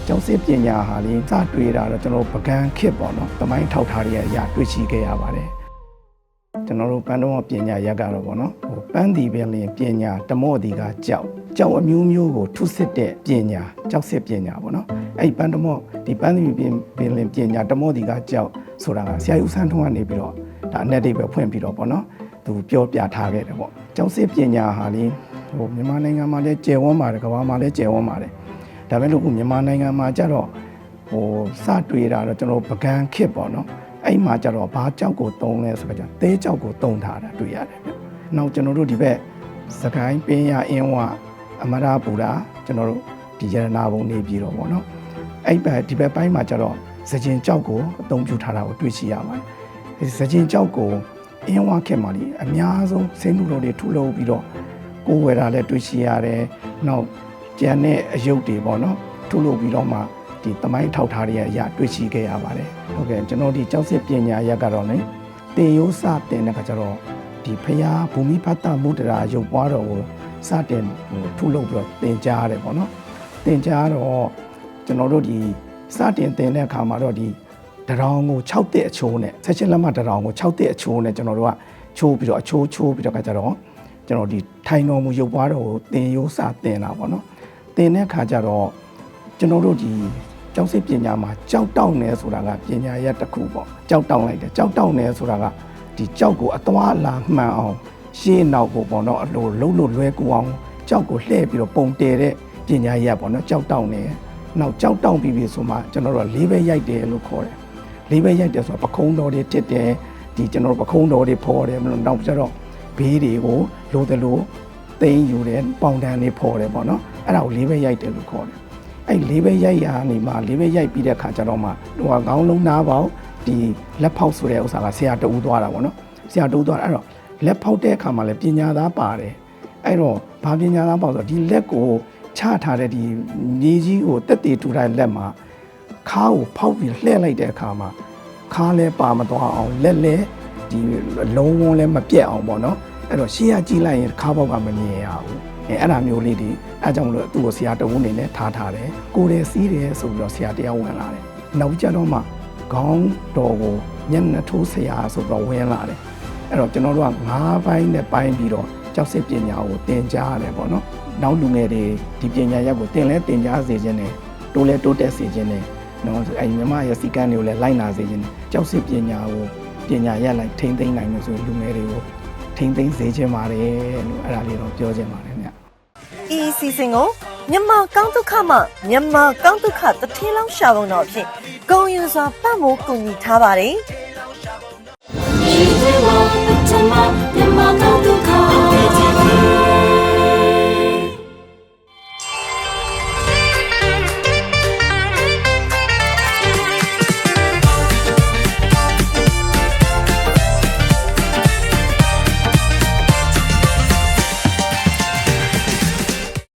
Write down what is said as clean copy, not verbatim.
ကျောင်းစစ်ပညာဟာလေစတွေ့တာတော့ကျွန်တော်ပကံခစ်ပေါ့နော်။သမိုင်းထောက်ထားရတဲ့အရာတွေ့ရှိခဲ့ရပါတယ်။ကျွန်တော်တို့ပန်းတော်ပညာရက်ကတော့ပေါ့နော်။ပန်းဒီပင်လင်ပညာတမော့ဒီကကြောက်အမျိုးမျိုးကိုထုစစ်တဲ့ပညာကျောက်စစ်ပညာပေါ့နော်။အဲ့ပန်းတမော့ဒီပန်းဒီပင်လင်ပညာတမော့ဒီကကြောက်ဆိုတာကဆရာဦးစန်းထွန်းကနေပြီးတော့ဒါအနဲ့တိတ်ပဲဖွင့်ပြီးတော့ပေါ့နော်။သူပြောပြထားခဲ့တယ်ပေါ့။ကျောက်စစ်ပညာဟာလေမြန်မာနိုင်ငံမှာလည်းကျယ်ဝန်းပါတယ်ကမ္ဘာမှာလည်းကျယ်ဝန်းပါတယ်ဒါပေမဲ့လို့မြန်မာနိုင်ငံမှာကျတော့စတွေ့တာတော့ကျွန်တော်ပကံခစ်ပေါ့နော်အဲ့မှာကျတော့ဘာကြောက်ကိုတုံးလဲဆိုတော့သဲကြောက်ကိုတုံးထားတာတွေ့ရတယ်ဗျနောက်ကျွန်တော်တို့ဒီဘက်စကိုင်းပင်ရအင်းဝအမရပူရာကျွန်တော်တို့ဒီရတနာဘုံနေပြီးတော့ပေါ့နော်အဲ့ဘက်ဒီဘက်ပိုင်းမှာကျတော့စကြင်ကြောက်ကိုအသုံးပြုထားတာကိုတွေ့ရှိရပါတယ်စကြင်ကြောက်ကိုအင်းဝခက်မှာလေအများဆုံးစိမ့်လူတော်တွေထုလုပ်ပြီးတော့ကိုယ်ဝယ်တာလည်းတွေ့ရှိရတယ်။နောက်ကျန်တဲ့အယုတ်တွေပေါ့နော်ထုတ်လုပ်ပြီးတော့မှဒီသမိုင်းထောက်ထားရတဲ့အရာတွေ့ရှိခဲ့ရပါတယ်။ဟုတ်ကဲ့ကျွန်တော်ဒီကျောက်စစ်ပညာရက်ကတော့လေတင်ရိုးစတင်တဲ့ခါကျတော့ဒီဖျားဘူမိဖတ်တမုဒ္ဒရာရုပ်ပွားတော်ကိုစတင်ထုတ်လုပ်ပြီးတော့သင်ကြားရတယ်ပေါ့နော်။သင်ကြားတော့ကျွန်တော်တို့ဒီစတင်သင်တဲ့အခါမှာတော့ဒီတရောင်ကို6တဲ့အချိုးနဲ့ဆက်ချင်းလက်မတရောင်ကို6တဲ့အချိုးနဲ့ကျွန်တော်တို့ကချိုးပြီးတော့အချိုးပြီးတော့ခါကျတော့ကျွန်တော်ဒီထိုင်တော်မူရုပ်ပွားတော်ကိုသင်ရိုးစာသင်တာပေါ့နော်သင်တဲ့အခါကျတော့ကျွန်တော်တို့ဒီကျောင်းစစ်ပညာမှာကြောက်တောက်နေဆိုတာကပညာရက်တစ်ခုပေါ့ကြောက်တောက်လိုက်တယ်ကြောက်တောက်နေဆိုတာကဒီကြောက်ကိုအသွားလာမှန်အောင်ရှေ့နောက်ကိုပေါ့နော်အလိုလုံးလို့လွဲကူအောင်ကြောက်ကိုလှည့်ပြီးတော့ပုံတည်တဲ့ပညာရက်ပေါ့နော်ကြောက်တောက်နေနောက်ကြောက်တောက်ပြီးပြီဆိုမှကျွန်တော်တို့လေးပဲရိုက်တယ်လို့ခေါ်တယ်လေးပဲရိုက်တယ်ဆိုတာပခုံးတော်တွေတစ်တယ်ဒီကျွန်တော်တို့ပခုံးတော်တွေဖော်တယ်မလို့နောက်ကျတော့ဘေးတွေကိုလိုတယ်လို့သိမ်းယူတယ်ပေါင်တန်လေးဖော်တယ်ပေါ့နော်အဲ့ဒါကိုလေးပဲရိုက်တယ်လို့ခေါ်တယ်အဲ့လေးပဲရိုက်ရာနေမှာလေးပဲရိုက်ပြီးတဲ့ခါကျတော့မှဟိုခေါင်းလုံးနားပေါင်းဒီလက်ဖောက်ဆိုတဲ့ဥစ္စာကဆရာတူသွားတာပေါ့နော်ဆရာတူသွားအဲ့တော့လက်ဖောက်တဲ့အခါမှာလည်းပညာသားပါတယ်အဲ့တော့ဘာပညာသားပေါ့ဆိုတော့ဒီလက်ကိုချထားတဲ့ဒီမြေကြီးကိုတက်တည်ထူထားတဲ့လက်မှာခါးကိုဖောက်ပြီးလှည့်လိုက်တဲ့အခါမှာခါးလည်းပါမသွားအောင်လက်လည်းဒီလုံးဝလည်းမပြတ်အောင်ပေါ့နော်အဲ့တော့ရှေ့ကကြည့်လိုက်ရင်ခါးပေါက်ကမမြင်ရဘူးအဲ့ဒါမျိုးလေးတွေအဲ့ကြောင့်မလို့သူ့ကိုဆရာတဝန်းနေနဲ့ထားတယ်ကိုယ်တယ်စီးတယ်ဆိုပြီးတော့ဆရာတရားဝင်လာတယ်နောက်ကျတော့မှခေါင်းတော်ကိုမျက်နှာထိုးဆရာဆိုပြီးတော့ဝင်လာတယ်အဲ့တော့ကျွန်တော်တို့က9ပိုင်းနဲ့ပိုင်းပြီးတော့ကျောက်စစ်ပညာကိုသင်ကြားရတယ်ပေါ့နော်နောက်လူငယ်တွေဒီပညာရပ်ကိုသင်ကြားစေခြင်းနဲ့တိုးလဲတိုးတက်စေခြင်းနဲ့နော်အဲ့မြမရဲ့စီကံတွေကိုလည်းလိုက်နာစေခြင်းနဲ့ကျောက်စစ်ပညာကိုပညာရပ်လိုက်ထိမ့်သိမ့်နိုင်လို့ဆိုလူငယ်တွေကိုထိမ့်သိမ့်စေခြင်းပါတယ်လို့အဲ့ဒါလေးတော့ပြောခြင်းပါတယ်ဗျ။ဤစီစဉ်ကိုမြန်မာကောင်းဒုက္ခမှမြန်မာကောင်းဒုက္ခတထေးလောင်းရှာပုံတော်အဖြစ်ဂုဏ်ယူစွာပတ်မိုးကူညီထားပါတယ်။ မြန်မာကောင်းဒုက္ခ